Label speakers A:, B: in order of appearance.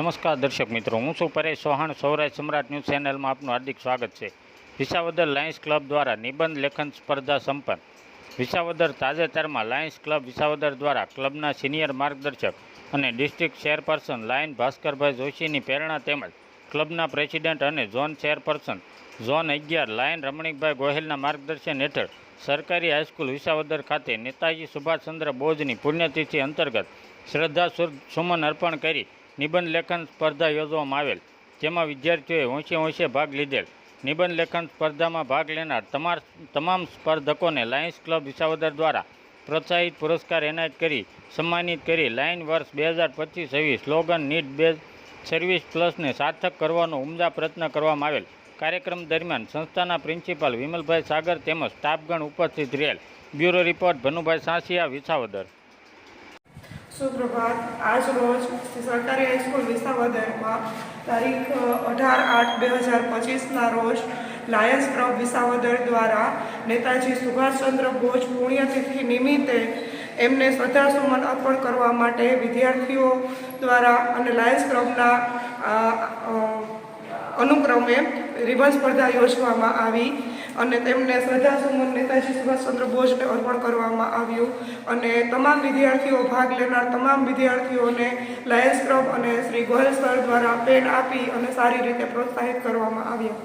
A: નમસ્કાર દર્શક મિત્રો, હું છું પરેશ ચૌહાણ. સૌરાષ્ટ્ર સમ્રાટ ન્યૂઝ ચેનલમાં આપનું હાર્દિક સ્વાગત છે. વિસાવદર લાયન્સ ક્લબ દ્વારા નિબંધ લેખન સ્પર્ધા સંપન્ન. વિસાવદર તાજેતરમાં લાયન્સ ક્લબ વિસાવદર દ્વારા ક્લબના સિનિયર માર્ગદર્શક અને ડિસ્ટ્રિક્ટ ચેરપર્સન લાયન ભાસ્કરભાઈ જોશીની પ્રેરણા તેમજ ક્લબના પ્રેસિડેન્ટ અને zone chairperson zone 11 lion Ramnikbhai ગોહિલના માર્ગદર્શન હેઠળ સરકારી હાઈસ્કૂલ વિસાવદર ખાતે નેતાજી સુભાષચંદ્ર બોઝની પુણ્યતિથિ અંતર્ગત શ્રદ્ધા સુમન અર્પણ કરી નિબંધ લેખન સ્પર્ધા યોજવામાં આવેલ, જેમાં વિદ્યાર્થીઓએ હોંશે ભાગ લીધેલ. નિબંધ લેખન સ્પર્ધામાં ભાગ લેનાર તમામ સ્પર્ધકોને લાયન્સ ક્લબ વિસાવદર દ્વારા પ્રોત્સાહિત પુરસ્કાર એનાયત કરી સન્માનિત કરી લાયન વર્ષ 2025 સ્લોગન નીડ બેઝ સર્વિસ પ્લસને સાર્થક કરવાનો ઉમદા પ્રયત્ન કરવામાં આવેલ. કાર્યક્રમ દરમિયાન સંસ્થાના પ્રિન્સિપાલ વિમલભાઈ સાગર તેમજ સ્ટાફગણ ઉપસ્થિત રહેલ. Bureau report Bhanubhai Sansiya, Visavadar.
B: સુપ્રભાત. આજ રોજ સરકારી હાઈસ્કૂલ વિસાવદરમાં તારીખ 18/8/2025ના રોજ લાયન્સ ક્લબ વિસાવદર દ્વારા નેતાજી સુભાષચંદ્ર બોઝ પુણ્યતિથિ નિમિત્તે એમને શ્રદ્ધાસુમન અર્પણ કરવા માટે વિદ્યાર્થીઓ દ્વારા અને લાયન્સ ક્લબના અનુક્રમે રિબન સ્પર્ધા યોજવામાં આવી અને તેમને શ્રદ્ધાસુમન નેતાજી સુભાષચંદ્ર બોઝને અર્પણ કરવામાં આવ્યું અને તમામ વિદ્યાર્થીઓ ભાગ લેનાર તમામ વિદ્યાર્થીઓને લાયન્સ ક્લબ અને શ્રી ગોહિલ સર દ્વારા પેન આપી અને સારી રીતે પ્રોત્સાહિત કરવામાં આવ્યા.